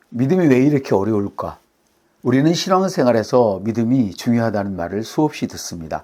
믿음이 왜 이렇게 어려울까? 우리는 신앙생활에서 믿음이 중요하다는 말을 수없이 듣습니다.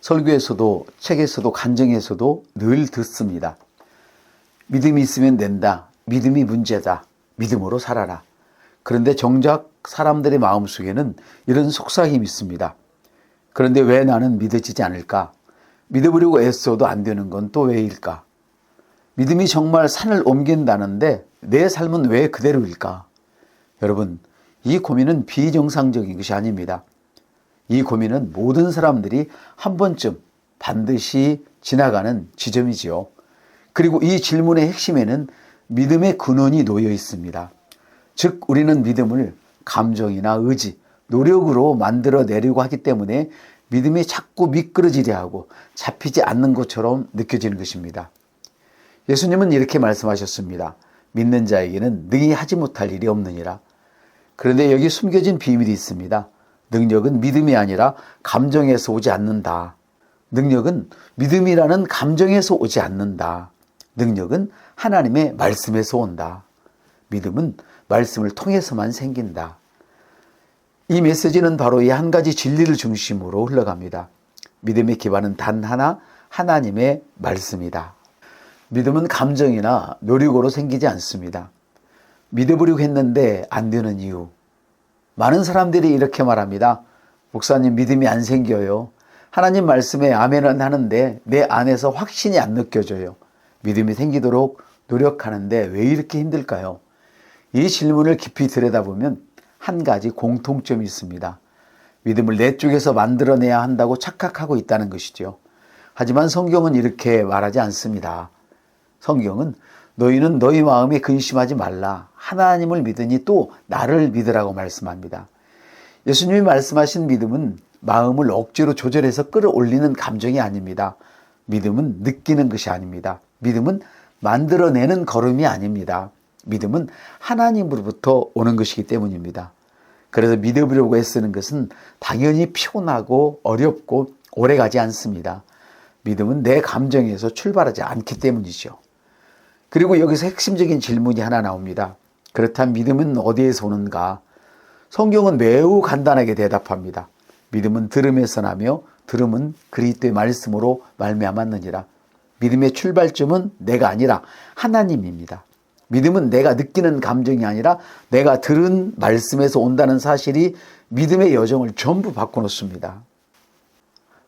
설교에서도 책에서도 간증에서도 늘 듣습니다. 믿음이 있으면 된다. 믿음이 문제다. 믿음으로 살아라. 그런데 정작 사람들의 마음속에는 이런 속삭임이 있습니다. 그런데 왜 나는 믿어지지 않을까? 믿어보려고 애써도 안 되는 건 또 왜일까? 믿음이 정말 산을 옮긴다는데 내 삶은 왜 그대로일까? 여러분, 이 고민은 비정상적인 것이 아닙니다. 이 고민은 모든 사람들이 한 번쯤 반드시 지나가는 지점이지요. 그리고 이 질문의 핵심에는 믿음의 근원이 놓여 있습니다. 즉, 우리는 믿음을 감정이나 의지, 노력으로 만들어내려고 하기 때문에 믿음이 자꾸 미끄러지려 하고 잡히지 않는 것처럼 느껴지는 것입니다. 예수님은 이렇게 말씀하셨습니다. 믿는 자에게는 능히 하지 못할 일이 없느니라. 그런데 여기 숨겨진 비밀이 있습니다. 능력은 믿음이 아니라 감정에서 오지 않는다. 능력은 믿음이라는 감정에서 오지 않는다. 능력은 하나님의 말씀에서 온다. 믿음은 말씀을 통해서만 생긴다. 이 메시지는 바로 이 한 가지 진리를 중심으로 흘러갑니다. 믿음의 기반은 단 하나, 하나님의 말씀이다. 믿음은 감정이나 노력으로 생기지 않습니다. 믿어보려고 했는데 안 되는 이유. 많은 사람들이 이렇게 말합니다. 목사님, 믿음이 안 생겨요. 하나님 말씀에 아멘은 하는데 내 안에서 확신이 안 느껴져요. 믿음이 생기도록 노력하는데 왜 이렇게 힘들까요? 이 질문을 깊이 들여다보면 한 가지 공통점이 있습니다. 믿음을 내 쪽에서 만들어내야 한다고 착각하고 있다는 것이죠. 하지만 성경은 이렇게 말하지 않습니다. 성경은 너희는 너희 마음에 근심하지 말라. 하나님을 믿으니 또 나를 믿으라고 말씀합니다. 예수님이 말씀하신 믿음은 마음을 억지로 조절해서 끌어올리는 감정이 아닙니다. 믿음은 느끼는 것이 아닙니다. 믿음은 만들어내는 걸음이 아닙니다. 믿음은 하나님으로부터 오는 것이기 때문입니다. 그래서 믿어보려고 애쓰는 것은 당연히 피곤하고 어렵고 오래가지 않습니다. 믿음은 내 감정에서 출발하지 않기 때문이죠. 그리고 여기서 핵심적인 질문이 하나 나옵니다. 그렇다면 믿음은 어디에서 오는가? 성경은 매우 간단하게 대답합니다. 믿음은 들음에서 나며 들음은 그리스도의 말씀으로 말미암았느니라. 믿음의 출발점은 내가 아니라 하나님입니다. 믿음은 내가 느끼는 감정이 아니라 내가 들은 말씀에서 온다는 사실이 믿음의 여정을 전부 바꿔놓습니다.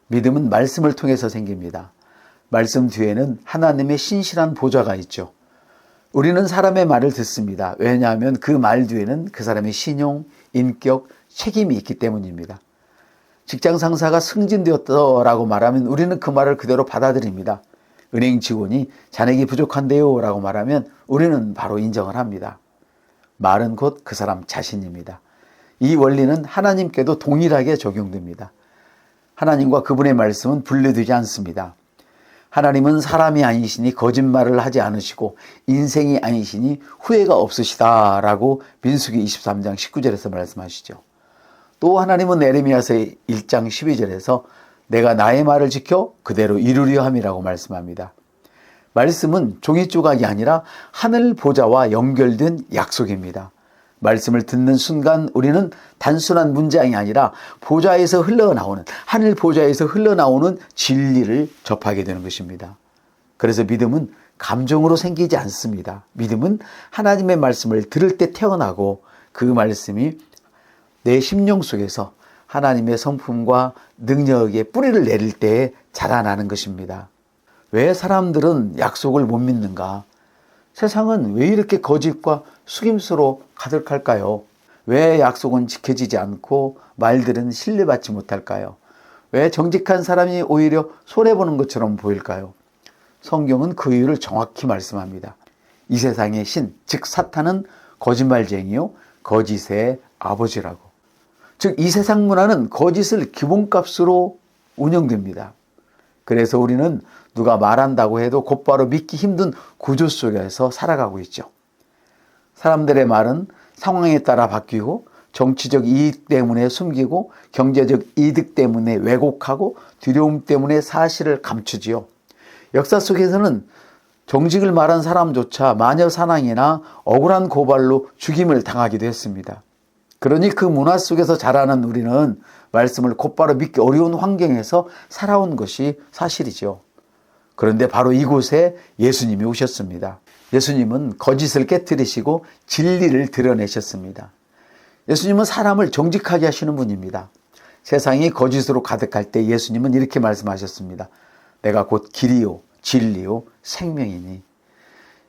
믿음은 말씀을 통해서 생깁니다. 말씀 뒤에는 하나님의 신실한 보좌가 있죠. 우리는 사람의 말을 듣습니다. 왜냐하면 그 말 뒤에는 그 사람의 신용, 인격, 책임이 있기 때문입니다. 직장 상사가 승진되었다라고 말하면 우리는 그 말을 그대로 받아들입니다. 은행 직원이 잔액이 부족한데요 라고 말하면 우리는 바로 인정을 합니다. 말은 곧 그 사람 자신입니다. 이 원리는 하나님께도 동일하게 적용됩니다. 하나님과 그분의 말씀은 분리되지 않습니다. 하나님은 사람이 아니시니 거짓말을 하지 않으시고 인생이 아니시니 후회가 없으시다라고 민수기 23장 19절에서 말씀하시죠. 또 하나님은 에레미야서 1장 12절에서 내가 나의 말을 지켜 그대로 이루려 함이라고 말씀합니다. 말씀은 종이 조각이 아니라 하늘 보좌와 연결된 약속입니다. 말씀을 듣는 순간 우리는 단순한 문장이 아니라 보좌에서 흘러나오는, 하늘 보좌에서 흘러나오는 진리를 접하게 되는 것입니다. 그래서 믿음은 감정으로 생기지 않습니다. 믿음은 하나님의 말씀을 들을 때 태어나고 그 말씀이 내 심령 속에서 하나님의 성품과 능력에 뿌리를 내릴 때 자라나는 것입니다. 왜 사람들은 약속을 못 믿는가? 세상은 왜 이렇게 거짓과 속임수로 가득할까요? 왜 약속은 지켜지지 않고 말들은 신뢰받지 못할까요? 왜 정직한 사람이 오히려 손해보는 것처럼 보일까요? 성경은 그 이유를 정확히 말씀합니다. 이 세상의 신, 즉 사탄은 거짓말쟁이요 거짓의 아버지라고. 즉 이 세상 문화는 거짓을 기본값으로 운영됩니다. 그래서 우리는 누가 말한다고 해도 곧바로 믿기 힘든 구조 속에서 살아가고 있죠. 사람들의 말은 상황에 따라 바뀌고 정치적 이익 때문에 숨기고 경제적 이득 때문에 왜곡하고 두려움 때문에 사실을 감추지요. 역사 속에서는 정직을 말한 사람조차 마녀 사냥이나 억울한 고발로 죽임을 당하기도 했습니다. 그러니 그 문화 속에서 자라는 우리는 말씀을 곧바로 믿기 어려운 환경에서 살아온 것이 사실이죠. 그런데 바로 이곳에 예수님이 오셨습니다. 예수님은 거짓을 깨뜨리시고 진리를 드러내셨습니다. 예수님은 사람을 정직하게 하시는 분입니다. 세상이 거짓으로 가득할 때 예수님은 이렇게 말씀하셨습니다. 내가 곧 길이요 진리요 생명이니.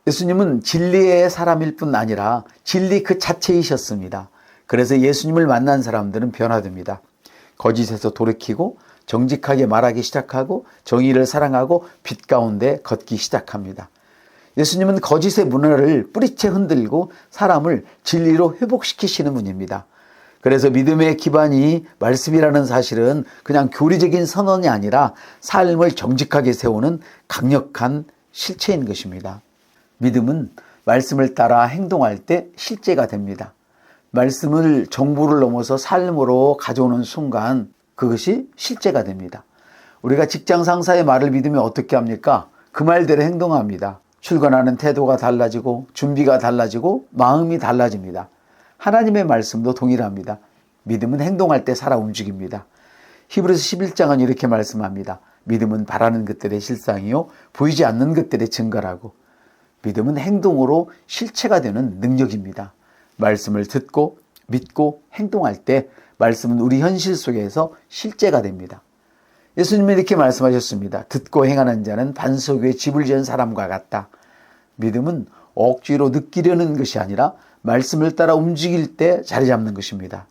예수님은 진리의 사람일 뿐 아니라 진리 그 자체이셨습니다. 그래서 예수님을 만난 사람들은 변화됩니다. 거짓에서 돌이키고 정직하게 말하기 시작하고 정의를 사랑하고 빛 가운데 걷기 시작합니다. 예수님은 거짓의 문화를 뿌리채 흔들고 사람을 진리로 회복시키시는 분입니다. 그래서 믿음의 기반이 말씀이라는 사실은 그냥 교리적인 선언이 아니라 삶을 정직하게 세우는 강력한 실체인 것입니다. 믿음은 말씀을 따라 행동할 때 실제가 됩니다. 말씀을 정보를 넘어서 삶으로 가져오는 순간 그것이 실제가 됩니다. 우리가 직장 상사의 말을 믿으면 어떻게 합니까? 그 말대로 행동합니다. 출근하는 태도가 달라지고 준비가 달라지고 마음이 달라집니다. 하나님의 말씀도 동일합니다. 믿음은 행동할 때 살아 움직입니다. 히브리서 11장은 이렇게 말씀합니다. 믿음은 바라는 것들의 실상이요 보이지 않는 것들의 증거라고. 믿음은 행동으로 실체가 되는 능력입니다. 말씀을 듣고 믿고 행동할 때 말씀은 우리 현실 속에서 실제가 됩니다. 예수님은 이렇게 말씀하셨습니다. 듣고 행하는 자는 반석 위에 집을 지은 사람과 같다. 믿음은 억지로 느끼려는 것이 아니라 말씀을 따라 움직일 때 자리 잡는 것입니다.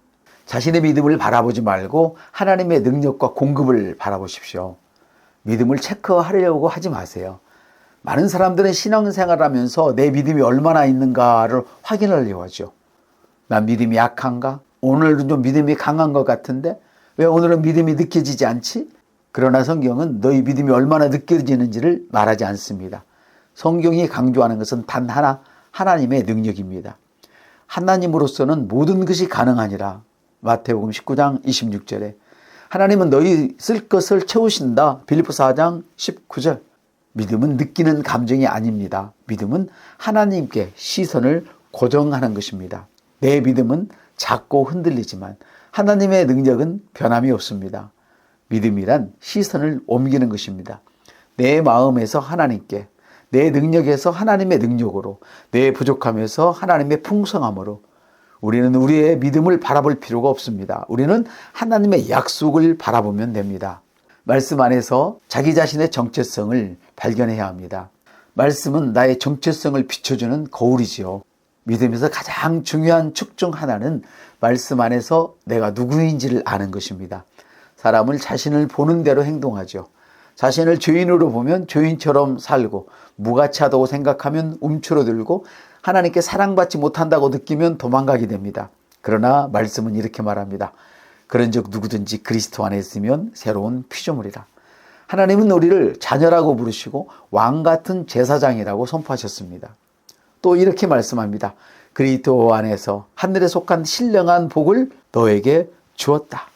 자신의 믿음을 바라보지 말고 하나님의 능력과 공급을 바라보십시오. 믿음을 체크하려고 하지 마세요. 많은 사람들은 신앙생활을 하면서 내 믿음이 얼마나 있는가를 확인하려고 하죠. 난 믿음이 약한가? 오늘은 좀 믿음이 강한 것 같은데 왜 오늘은 믿음이 느껴지지 않지? 그러나 성경은 너희 믿음이 얼마나 느껴지는지를 말하지 않습니다. 성경이 강조하는 것은 단 하나, 하나님의 능력입니다. 하나님으로서는 모든 것이 가능하니라. 마태복음 19장 26절에 하나님은 너희 쓸 것을 채우신다. 빌립보서 4장 19절. 믿음은 느끼는 감정이 아닙니다. 믿음은 하나님께 시선을 고정하는 것입니다. 내 믿음은 작고 흔들리지만 하나님의 능력은 변함이 없습니다. 믿음이란 시선을 옮기는 것입니다. 내 마음에서 하나님께, 내 능력에서 하나님의 능력으로, 내 부족함에서 하나님의 풍성함으로 우리는 우리의 믿음을 바라볼 필요가 없습니다. 우리는 하나님의 약속을 바라보면 됩니다. 말씀 안에서 자기 자신의 정체성을 발견해야 합니다. 말씀은 나의 정체성을 비춰주는 거울이지요. 믿음에서 가장 중요한 축 중 하나는 말씀 안에서 내가 누구인지를 아는 것입니다. 사람은 자신을 보는 대로 행동하죠. 자신을 죄인으로 보면 죄인처럼 살고 무가치하다고 생각하면 움츠러들고 하나님께 사랑받지 못한다고 느끼면 도망가게 됩니다. 그러나 말씀은 이렇게 말합니다. 그런즉 누구든지 그리스도 안에 있으면 새로운 피조물이라. 하나님은 우리를 자녀라고 부르시고 왕 같은 제사장이라고 선포하셨습니다. 또 이렇게 말씀합니다. 그리스도 안에서 하늘에 속한 신령한 복을 너에게 주었다.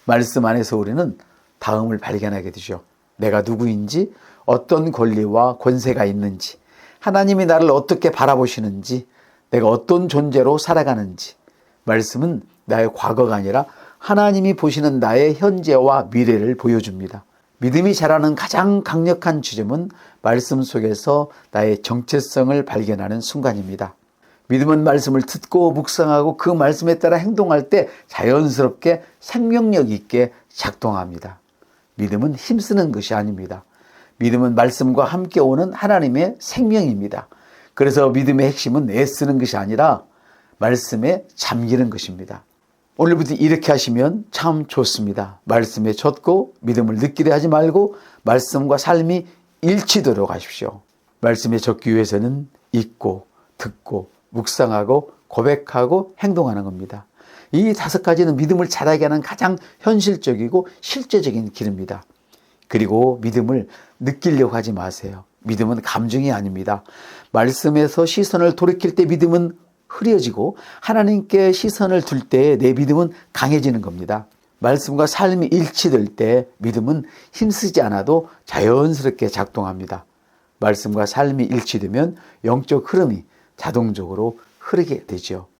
말씀 안에서 우리는 다음을 발견하게 되죠. 내가 누구인지, 어떤 권리와 권세가 있는지, 하나님이 나를 어떻게 바라보시는지, 내가 어떤 존재로 살아가는지. 말씀은 나의 과거가 아니라 하나님이 보시는 나의 현재와 미래를 보여줍니다. 믿음이 자라는 가장 강력한 지점은 말씀 속에서 나의 정체성을 발견하는 순간입니다. 믿음은 말씀을 듣고 묵상하고 그 말씀에 따라 행동할 때 자연스럽게 생명력 있게 작동합니다. 믿음은 힘쓰는 것이 아닙니다. 믿음은 말씀과 함께 오는 하나님의 생명입니다. 그래서 믿음의 핵심은 애쓰는 것이 아니라 말씀에 잠기는 것입니다. 오늘부터 이렇게 하시면 참 좋습니다. 말씀에 젖고 믿음을 느끼려 하지 말고 말씀과 삶이 일치도록 하십시오. 말씀에 젖기 위해서는 읽고 듣고 묵상하고 고백하고 행동하는 겁니다. 이 5가지는 믿음을 자라게 하는 가장 현실적이고 실제적인 길입니다. 그리고 믿음을 느끼려고 하지 마세요. 믿음은 감정이 아닙니다. 말씀에서 시선을 돌이킬 때 믿음은 흐려지고 하나님께 시선을 둘 때 내 믿음은 강해지는 겁니다. 말씀과 삶이 일치될 때 믿음은 힘쓰지 않아도 자연스럽게 작동합니다. 말씀과 삶이 일치되면 영적 흐름이 자동적으로 흐르게 되죠.